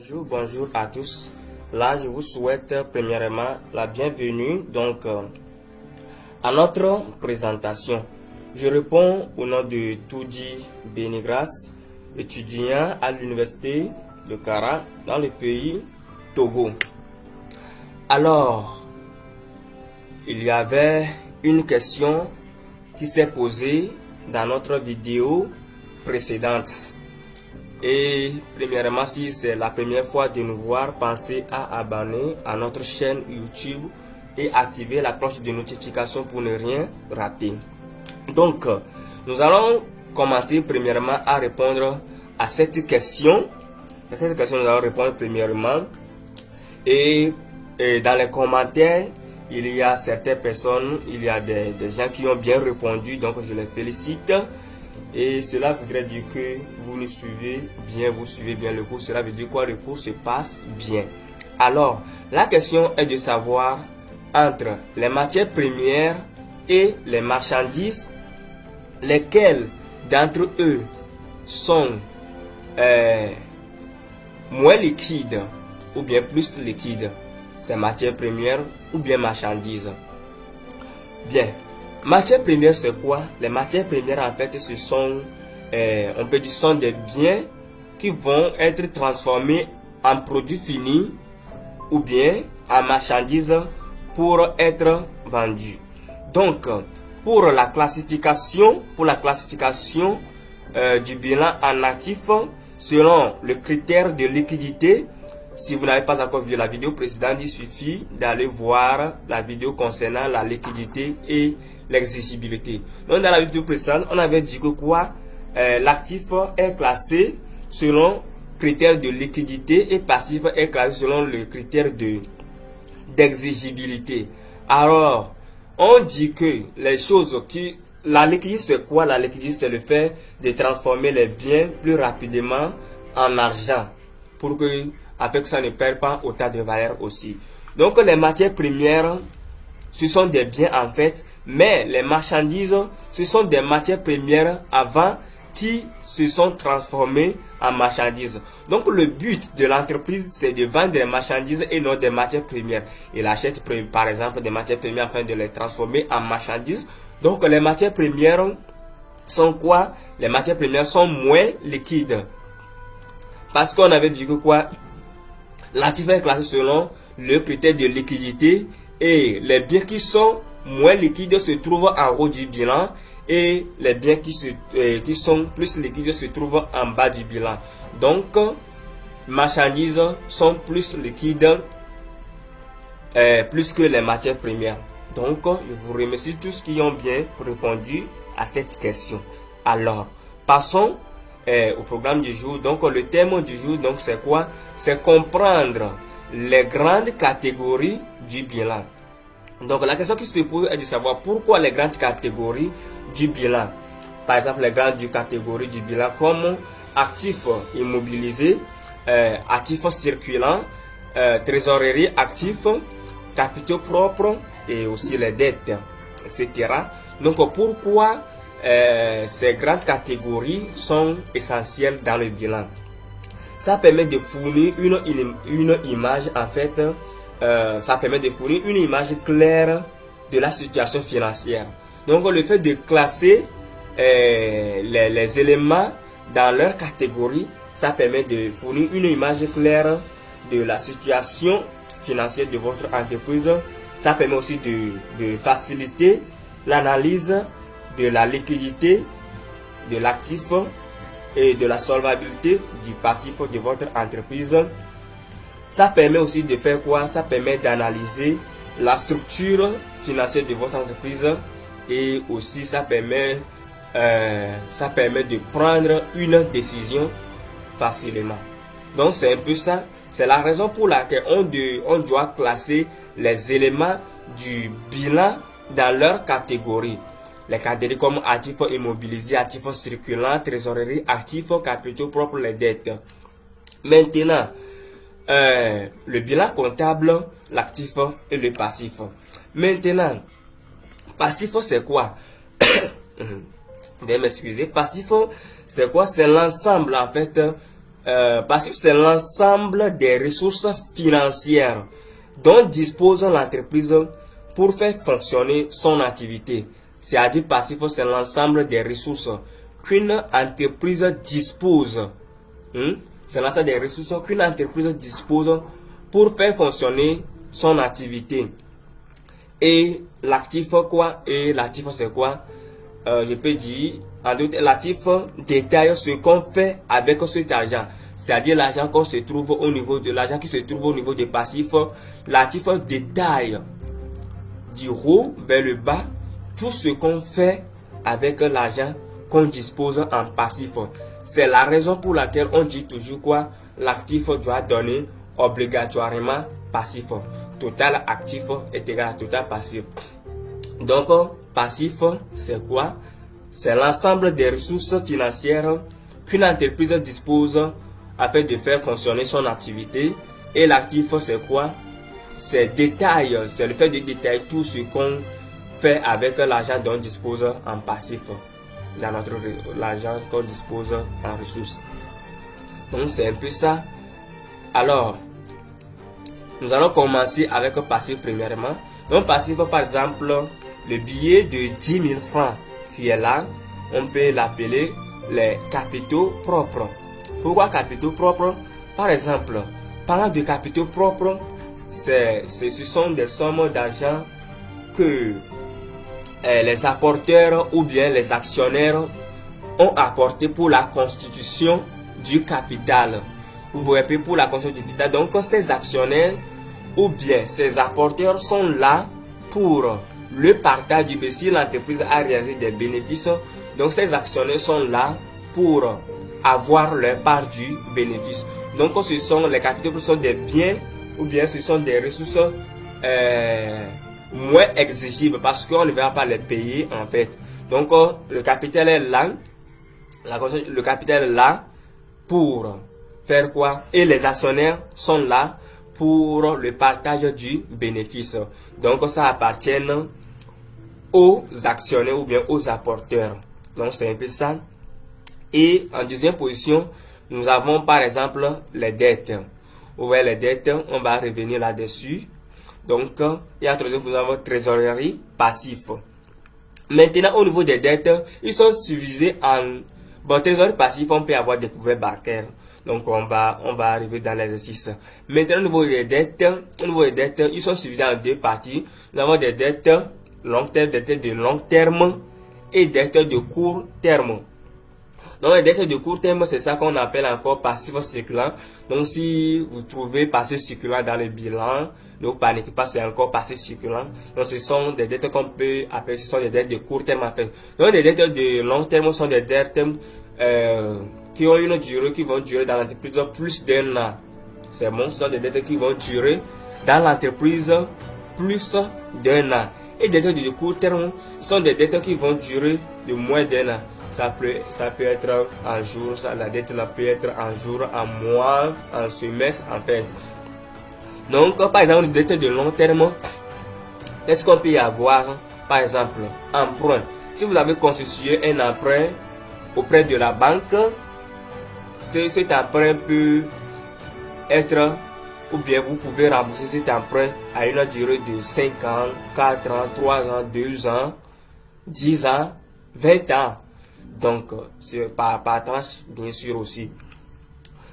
Bonjour à tous. Là, je vous souhaite premièrement la bienvenue à notre présentation. Je réponds au nom de Toudi Benigras, étudiant à l'université de Kara dans le pays Togo. Alors, il y avait une question qui s'est posée dans notre vidéo précédente. Et premièrement, si c'est la première fois de nous voir, pensez à abonner à notre chaîne YouTube et activer la cloche de notification pour ne rien rater. Donc, nous allons commencer premièrement à répondre à cette question. À cette question, nous allons répondre premièrement. Et dans les commentaires, il y a certaines personnes, il y a des gens qui ont bien répondu, donc je les félicite. Et cela voudrait dire que vous suivez bien le cours. Cela veut dire quoi? Le cours se passe bien. Alors, la question est de savoir entre les matières premières et les marchandises, lesquels d'entre eux sont moins liquides ou bien plus liquides. C'est matières premières ou bien marchandises. Bien. Matières premières, c'est quoi? Les matières premières, en fait, ce sont, on peut dire, sont des biens qui vont être transformés en produits finis ou bien en marchandises pour être vendus. Donc, pour la classification du bilan en actif, selon le critère de liquidité, si vous n'avez pas encore vu la vidéo précédente, il suffit d'aller voir la vidéo concernant la liquidité et l'exigibilité. Donc dans la vidéo précédente, on avait dit que quoi, l'actif est classé selon critère de liquidité et passif est classé selon le critère d'exigibilité. Alors, on dit que les choses qui... La liquidité, c'est quoi? La liquidité, c'est le fait de transformer les biens plus rapidement en argent pour que, afin que ça ne perd pas autant de valeur aussi. Donc, les matières premières, ce sont des biens en fait, mais les marchandises, ce sont des matières premières avant qui se sont transformées en marchandises. Donc le but de l'entreprise, c'est de vendre des marchandises et non des matières premières. Il achète par exemple des matières premières afin de les transformer en marchandises. Donc les matières premières sont quoi? Les matières premières sont moins liquides. Parce qu'on avait vu que quoi? L'actif est classé selon le critère de liquidité. Et les biens qui sont moins liquides se trouvent en haut du bilan et les biens qui sont plus liquides se trouvent en bas du bilan. Donc, marchandises sont plus liquides plus que les matières premières. Donc, je vous remercie tous qui ont bien répondu à cette question. Alors, passons au programme du jour. Donc, le thème du jour, donc c'est quoi? C'est comprendre les grandes catégories du bilan. Donc la question qui se pose est de savoir pourquoi les grandes catégories du bilan. Par exemple, les grandes catégories du bilan comme actifs immobilisés, actifs circulants, trésorerie actifs, capitaux propres et aussi les dettes, etc. Donc pourquoi ces grandes catégories sont essentielles dans le bilan? Ça permet de fournir une image, en fait, ça permet de fournir une image claire de la situation financière. Donc, le fait de classer les éléments dans leur catégorie, ça permet de fournir une image claire de la situation financière de votre entreprise. Ça permet aussi de faciliter l'analyse de la liquidité, de l'actif et de la solvabilité du passif de votre entreprise. Ça permet aussi de faire quoi? Ça permet d'analyser la structure financière de votre entreprise et aussi ça permet de prendre une décision facilement. Donc c'est un peu ça. C'est la raison pour laquelle on doit classer les éléments du bilan dans leur catégorie. Les catégories comme actifs immobilisés, actifs circulants, trésorerie, actifs, capitaux propres, les dettes. Maintenant, le bilan comptable, l'actif et le passif. Maintenant, passif c'est quoi? Veuillez m'excuser. Passif c'est quoi? C'est l'ensemble en fait Passif, c'est l'ensemble des ressources financières dont dispose l'entreprise pour faire fonctionner son activité. C'est-à-dire passif, c'est l'ensemble des ressources qu'une entreprise dispose. C'est l'ensemble des ressources qu'une entreprise dispose pour faire fonctionner son activité. Et l'actif quoi? Et l'actif c'est quoi? Je peux dire, en d'autres, l'actif détaille ce qu'on fait avec cet argent. C'est-à-dire l'argent qu'on se trouve au niveau de l'argent qui se trouve au niveau des passifs. L'actif détaille du haut vers le bas tout ce qu'on fait avec l'argent qu'on dispose en passif. C'est la raison pour laquelle on dit toujours quoi? L'actif doit donner obligatoirement passif. Total actif est égal à total passif. Donc, passif, c'est quoi? C'est l'ensemble des ressources financières qu'une entreprise dispose afin de faire fonctionner son activité. Et l'actif, c'est quoi? C'est détail, c'est le fait de détailler tout ce qu'on fait avec l'argent dont on dispose en passif, dans notre l'argent qu'on dispose en ressources. Donc, c'est un peu ça. Alors, nous allons commencer avec passif premièrement. Donc, passif, par exemple, le billet de 10 000 francs qui est là, on peut l'appeler les capitaux propres. Pourquoi capitaux propres? Par exemple, parlant de capitaux propres, ce sont des sommes d'argent que les apporteurs ou bien les actionnaires ont apporté pour la constitution du capital. Vous voyez, pour la constitution du capital. Donc, ces actionnaires ou bien ces apporteurs sont là pour le partage du bénéfice. Si l'entreprise a réalisé des bénéfices, donc ces actionnaires sont là pour avoir leur part du bénéfice. Donc, ce sont les capitaux, ce sont des biens ou bien ce sont des ressources moins exigibles parce qu'on ne va pas les payer en fait. Donc, le capital est là. Le capital est là pour faire quoi? Et les actionnaires sont là pour le partage du bénéfice. Donc, ça appartient aux actionnaires ou bien aux apporteurs. Donc, c'est un peu ça. Et en deuxième position, nous avons par exemple les dettes. Vous voyez les dettes, on va revenir là-dessus. Donc, et en troisième, nous avons trésorerie passif. Maintenant, au niveau des dettes, ils sont divisés en... Bon, trésorerie passif, on peut avoir des couverts bancaires. Donc, on va arriver dans l'exercice. Maintenant, au niveau des dettes, ils sont divisés en deux parties. Nous avons des dettes long terme, des dettes de long terme et des dettes de court terme. Donc, les dettes de court terme, c'est ça qu'on appelle encore passif circulant. Donc, si vous trouvez passif circulant dans le bilan, ne vous paniquez pas, c'est encore passif circulant. Donc, ce sont des dettes qu'on peut appeler, ce sont des dettes de court terme en fait. Donc, les dettes de long terme sont des dettes qui ont une durée, qui vont durer dans l'entreprise plus d'un an. C'est bon, ce sont des dettes qui vont durer dans l'entreprise plus d'un an. Et des dettes de court terme sont des dettes qui vont durer de moins d'un an. Ça peut être en jour, la dette peut être en jour, en mois, en semestre, en fait. Donc, par exemple, une dette de long terme, est-ce qu'on peut y avoir, par exemple, emprunt? Si vous avez constitué un emprunt auprès de la banque, cet emprunt peut être, ou bien vous pouvez rembourser cet emprunt à une durée de 5 ans, 4 ans, 3 ans, 2 ans, 10 ans, 20 ans. Donc, c'est par tranche, bien sûr aussi.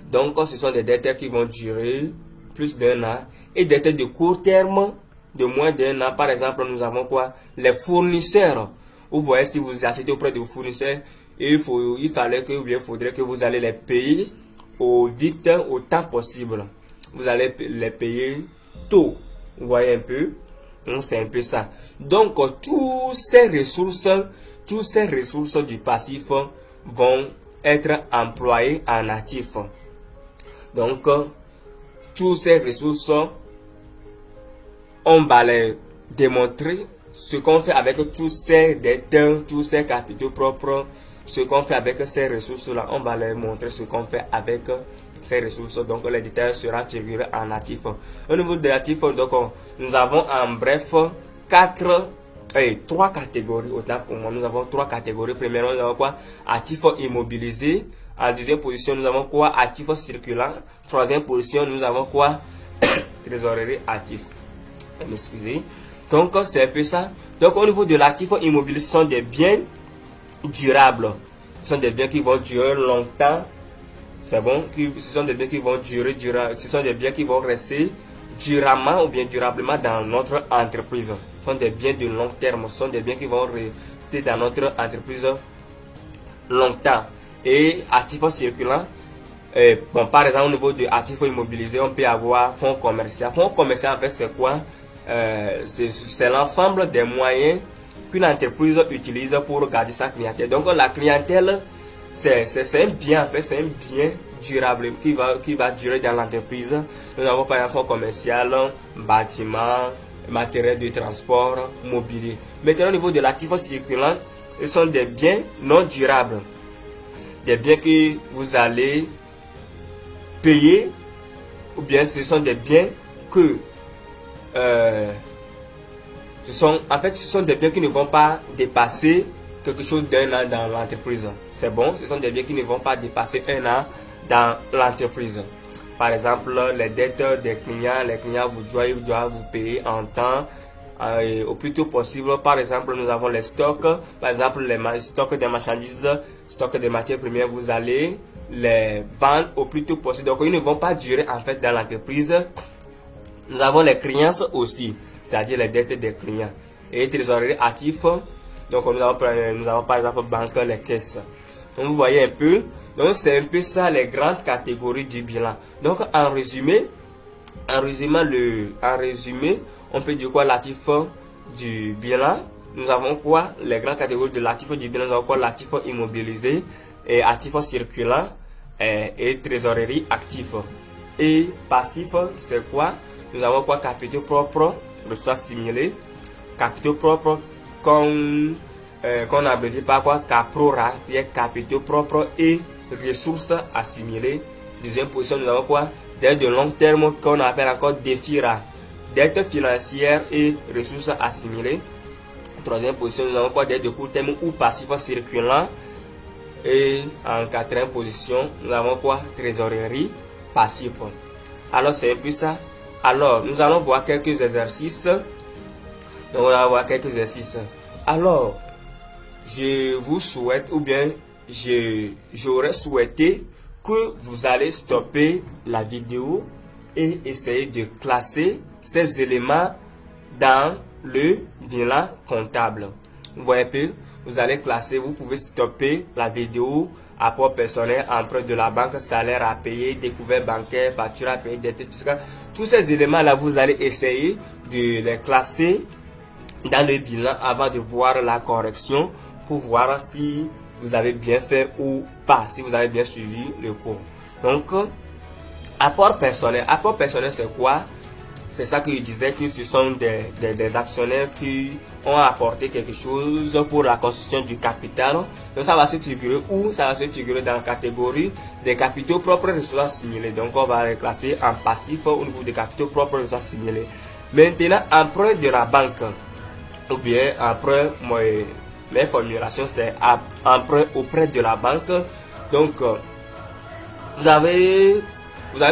Donc, ce sont des dettes qui vont durer plus d'un an. Et des dettes de court terme, de moins d'un an. Par exemple, nous avons quoi? Les fournisseurs. Vous voyez, si vous achetez auprès de vos fournisseurs, il faudrait que vous allez les payer au vite, au temps possible. Vous allez les payer tôt. Vous voyez un peu? Donc, c'est un peu ça. Donc, toutes ces ressources du passif vont être employées en actif. Donc, toutes ces ressources, on va les démontrer ce qu'on fait avec tous ces dettes, tous ces capitaux propres, ce qu'on fait avec ces ressources-là. On va les montrer ce qu'on fait avec ces ressources. Donc, les détails seront figurés en actif. Au niveau des actifs, donc, nous avons en bref 3 catégories. Autant pour moi, nous avons 3 catégories. Premièrement, nous avons quoi? Actifs immobilisés. En deuxième position, nous avons quoi? Actif circulant. Troisième position, nous avons quoi? Trésorerie actif. M'excusez. Donc, c'est un peu ça. Donc, au niveau de l'actif immobilier, ce sont des biens durables. Ce sont des biens qui vont durer longtemps. C'est bon? Ce sont des biens qui vont durer, ce sont des biens qui vont rester durablement ou bien durablement dans notre entreprise. Ce sont des biens de long terme. Ce sont des biens qui vont rester dans notre entreprise longtemps. Et actifs circulants, bon, par exemple, au niveau de actifs immobilisés, on peut avoir fonds commercial. Fonds commercial, en fait, c'est quoi? C'est l'ensemble des moyens qu'une entreprise utilise pour garder sa clientèle. Donc, la clientèle, c'est un bien, en fait, c'est un bien durable qui va durer dans l'entreprise. Nous avons par exemple fonds commercial, bâtiment, matériel de transport, mobilier. Maintenant, au niveau de l'actif circulant, ce sont des biens non durables. Des biens que vous allez payer, ou bien ce sont des biens que ce sont des biens qui ne vont pas dépasser quelque chose d'un an dans l'entreprise. C'est bon, ce sont des biens qui ne vont pas dépasser un an dans l'entreprise. Par exemple, les dettes des clients, les clients doivent vous payer en temps, au plus tôt possible. Par exemple, nous avons les stocks, par exemple les stocks des marchandises, stocks des matières premières, vous allez les vendre au plus tôt possible. Donc, ils ne vont pas durer en fait dans l'entreprise. Nous avons les créances aussi, c'est-à-dire les dettes des clients. Et trésorerie actif, donc nous avons par exemple banque, les caisses. Donc, vous voyez un peu, donc c'est un peu ça les grandes catégories du bilan. Donc, en résumé, on peut dire quoi l'actif du bilan? Nous avons quoi? Les grandes catégories de l'actif du bilan, nous avons quoi? L'actif immobilisé et actif circulant et trésorerie actif. Et passif, c'est quoi? Nous avons quoi? Capitaux propres, ressources similées. Capitaux propres qu'on abrévie par quoi? CAPRORA, qui est capitaux propres et ressources assimilées. Deuxième position, nous avons quoi? Dette de long terme qu'on appelle encore DEFIRA, dette financière et ressources assimilées. Troisième position, nous avons quoi? Dette de court terme ou passif circulant. Et en quatrième position, nous avons quoi? Trésorerie passif. Alors, c'est un peu ça. Alors, nous allons voir quelques exercices. Donc, on va voir quelques exercices. Alors, je vous souhaite, ou bien j'aurais souhaité que vous allez stopper la vidéo et essayer de classer ces éléments dans le bilan comptable. Vous voyez un peu, vous allez classer, vous pouvez stopper la vidéo, apport personnel, emprunt de la banque, salaire à payer, découvert bancaire, facture à payer, dette fiscale. Tous ces éléments-là, vous allez essayer de les classer dans le bilan avant de voir la correction pour voir si vous avez bien fait ou pas, si vous avez bien suivi le cours. Donc, apport personnel. Apport personnel, c'est quoi? C'est ça que je disais, que ce sont des actionnaires qui ont apporté quelque chose pour la construction du capital. Donc, ça va se figurer où? Ça va se figurer dans la catégorie des capitaux propres et ressources assimilées. Donc, on va les classer en passif au niveau des capitaux propres et ressources assimilées. Maintenant, emprunt de la banque. Ou bien, emprunt, mes formulations, c'est emprunt auprès de la banque. Donc, vous avez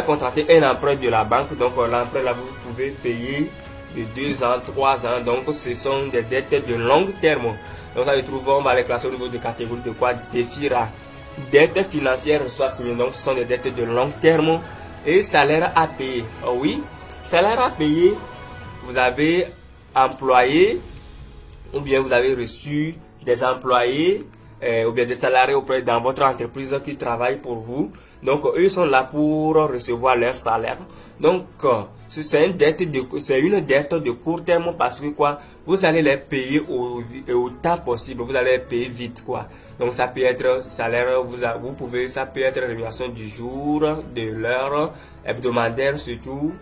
contracté un emprunt de la banque. Donc, l'emprunt, là, vous pouvez payer de 2 ans, 3 ans. Donc, ce sont des dettes de long terme. Donc, ça se trouve, on va les classer au niveau de catégorie de quoi? DEFIRA. Dettes financières, soit signées. Donc, ce sont des dettes de long terme. Et salaire à payer. Oh, oui, salaire à payer, vous avez employé, ou bien vous avez reçu des employés, ou bien des salariés dans votre entreprise qui travaillent pour vous. Donc, eux sont là pour recevoir leur salaire. Donc, c'est une dette de court terme parce que quoi, vous allez les payer au temps possible. Vous allez les payer vite, quoi. Donc, ça peut être salaire, ça peut être rémunération du jour, de l'heure, hebdomadaire, surtout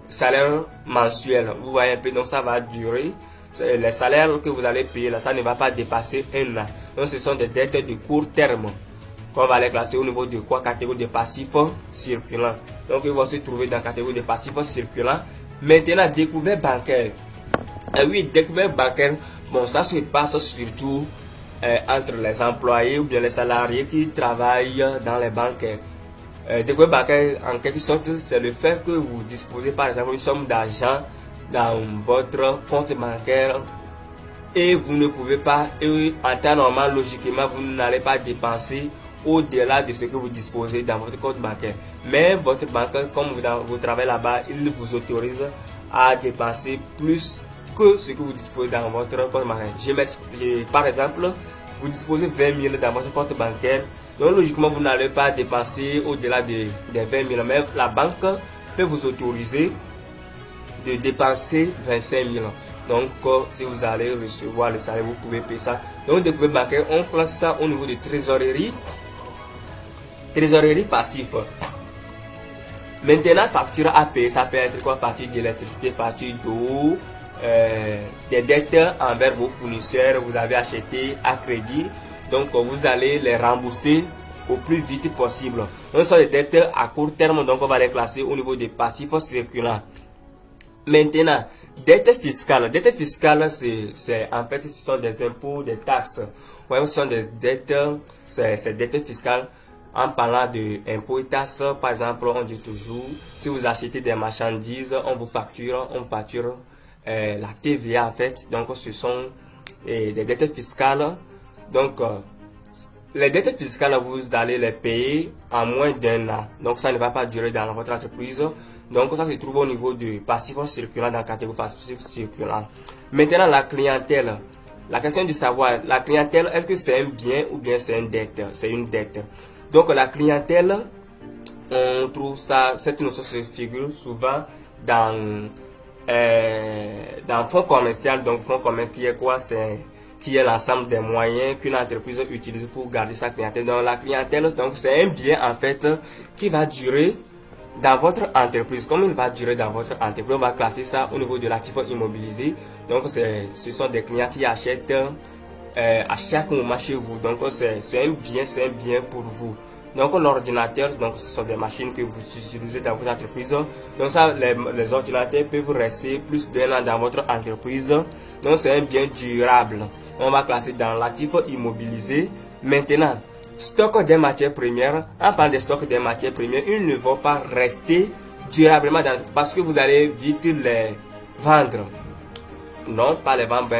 salaire mensuel. Vous voyez un peu, donc ça va durer. Les salaires que vous allez payer là, ça ne va pas dépasser un an. Donc, ce sont des dettes de court terme qu'on va les classer au niveau de quoi? Catégorie de passifs circulants. Donc, ils vont se trouver dans la catégorie de passifs circulants. Maintenant, découvert bancaire. Et oui, découvert bancaire, bon, ça se passe surtout entre les employés ou bien les salariés qui travaillent dans les banques. Découvert bancaire, en quelque sorte, c'est le fait que vous disposez par exemple une somme d'argent dans votre compte bancaire et vous ne pouvez pas, et en temps normal, logiquement, vous n'allez pas dépenser au-delà de ce que vous disposez dans votre compte bancaire. Mais votre banque, comme vous travaillez là-bas, il vous autorise à dépenser plus que ce que vous disposez dans votre compte bancaire. Par exemple, vous disposez 20 000 dans votre compte bancaire, donc logiquement vous n'allez pas dépenser au-delà des 20 000, mais la banque peut vous autoriser de dépenser 25 000. Donc si vous allez recevoir le salaire, vous pouvez payer ça. Donc découvert bancaire, on place ça au niveau de trésorerie passif. Maintenant, facture à payer, ça peut être quoi? Facture d'électricité, facture d'eau, des dettes envers vos fournisseurs, vous avez acheté à crédit, donc vous allez les rembourser au plus vite possible. Donc ce sont des dettes à court terme, donc on va les classer au niveau des passifs circulants. Maintenant, dette fiscale. Dette fiscale, c'est en fait, ce sont des impôts, des taxes. Ouais, ce sont des dettes, c'est dettes fiscales. En parlant de impôts et taxes, par exemple, on dit toujours, si vous achetez des marchandises, on vous facture la TVA en fait. Donc, ce sont des dettes fiscales. Donc, les dettes fiscales, vous allez les payer en moins d'1 an. Donc, ça ne va pas durer dans votre entreprise. Donc, ça se trouve au niveau du passif circulant dans la catégorie passif circulant. Maintenant, la clientèle. La question du savoir, la clientèle, est-ce que c'est un bien ou bien c'est une dette? C'est une dette. Donc, la clientèle, on trouve ça, cette notion se figure souvent dans fonds commercial. Donc, fonds commercial qui est quoi? Qui est l'ensemble des moyens qu'une entreprise utilise pour garder sa clientèle. Donc, la clientèle, donc, c'est un bien, en fait, qui va durer dans votre entreprise. Comme il va durer dans votre entreprise, on va classer ça au niveau de l'actif immobilisé. Donc, ce sont des clients qui achètent à chaque moment chez vous. Donc, c'est un bien pour vous. Donc, l'ordinateur, donc, ce sont des machines que vous utilisez dans votre entreprise. Donc, ça, les ordinateurs peuvent rester plus d'1 an dans votre entreprise. Donc, c'est un bien durable. On va classer dans l'actif immobilisé. Maintenant, stock des matières premières. En parlant des stocks des matières premières, ils ne vont pas rester durablement parce que vous allez vite les vendre. Non, pas les vendre,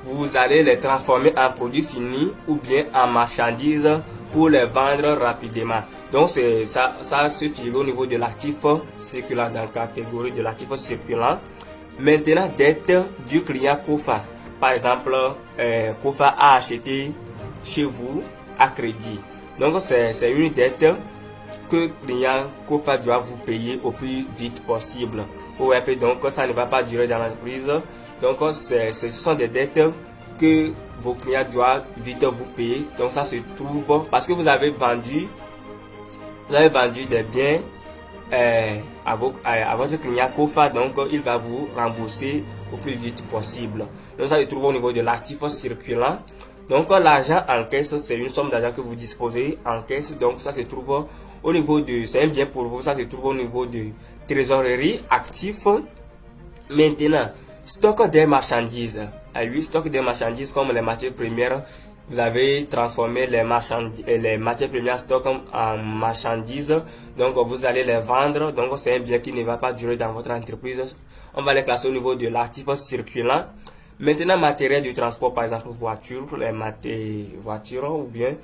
vous allez les transformer en produits finis ou bien en marchandises pour les vendre rapidement. Donc ça se figure au niveau de l'actif circulant, dans la catégorie de l'actif circulant. Maintenant, dette du client KOFA. Par exemple, KOFA a acheté chez vous à crédit. Donc c'est une dette que client KOFA doit vous payer au plus vite possible. Donc ça ne va pas durer dans l'entreprise. Donc ce sont des dettes que vos clients doivent vite vous payer. Donc ça se trouve parce que vous avez vendu des biens à votre client KOFA. Donc il va vous rembourser au plus vite possible. Donc ça se trouve au niveau de l'actif circulant. Donc l'argent en caisse, c'est une somme d'argent que vous disposez en caisse. Donc ça se trouve au niveau de, c'est un bien pour vous, ça se trouve au niveau de trésorerie actif. Maintenant, stock des marchandises. Oui, stock des marchandises comme les matières premières. Vous avez transformé les matières premières stock en marchandises. Donc vous allez les vendre. Donc c'est un bien qui ne va pas durer dans votre entreprise. On va les classer au niveau de l'actif circulant. Maintenant, matériel du transport, par exemple voiture, voitures ou bien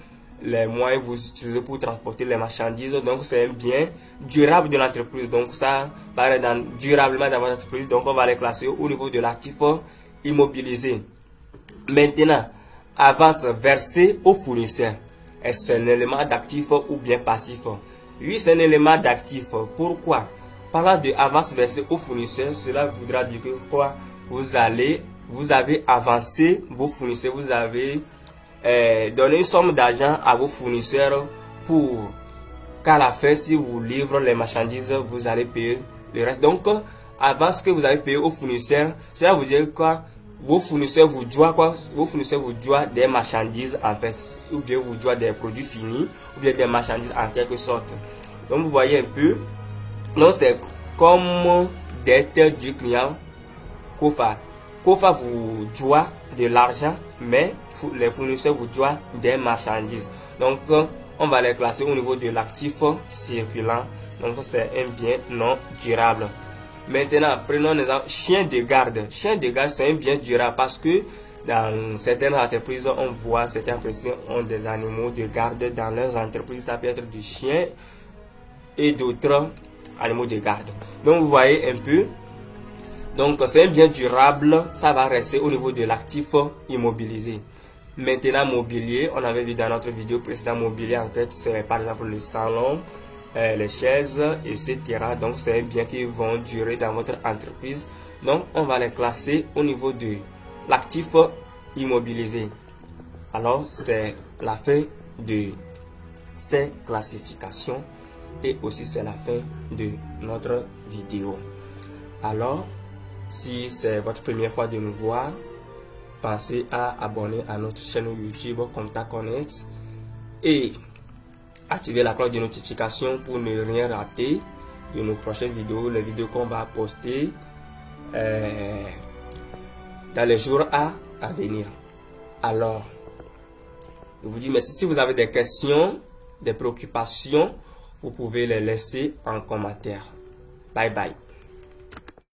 les moyens que vous utilisez pour transporter les marchandises. Donc c'est un bien durable de l'entreprise. Donc ça va aller durablement dans votre entreprise. Donc on va les classer au niveau de l'actif immobilisé. Maintenant, avance versée au fournisseur. Est-ce un élément d'actif ou bien passif? Oui, c'est un élément d'actif. Pourquoi? Parlant de avance versée au fournisseur, cela voudra dire que quoi? Vous avez avancé vos fournisseurs, vous avez donné une somme d'argent à vos fournisseurs pour qu'à la fin, si vous livrez les marchandises, vous allez payer le reste. Donc, avant ce que vous avez payé aux fournisseurs, cela veut dire quoi? Vos fournisseurs vous doivent quoi? Vos fournisseurs vous doivent des marchandises en fait, ou bien vous doivent des produits finis, ou bien des marchandises en quelque sorte. Donc, vous voyez un peu. Donc, c'est comme dette du client KOFA. KOFA vous doit de l'argent mais les fournisseurs vous doivent des marchandises. Donc, on va les classer au niveau de l'actif circulant. Donc, c'est un bien non durable. Maintenant, prenons un exemple, chien de garde. Chien de garde, c'est un bien durable parce que dans certaines entreprises, on voit certaines entreprises ont des animaux de garde dans leurs entreprises. Ça peut être du chien et d'autres animaux de garde. Donc, vous voyez un peu. Donc, c'est un bien durable. Ça va rester au niveau de l'actif immobilisé. Maintenant, mobilier, on avait vu dans notre vidéo précédente, mobilier, en fait, c'est par exemple le salon, les chaises, etc. Donc, c'est un bien qui vont durer dans votre entreprise. Donc, on va les classer au niveau de l'actif immobilisé. Alors, c'est la fin de ces classifications et aussi c'est la fin de notre vidéo. Alors, si c'est votre première fois de nous voir, pensez à abonner à notre chaîne YouTube Contact Connect et activer la cloche de notification pour ne rien rater de nos prochaines vidéos, les vidéos qu'on va poster dans les jours à venir. Alors, je vous dis merci. Si vous avez des questions, des préoccupations, vous pouvez les laisser en commentaire. Bye bye.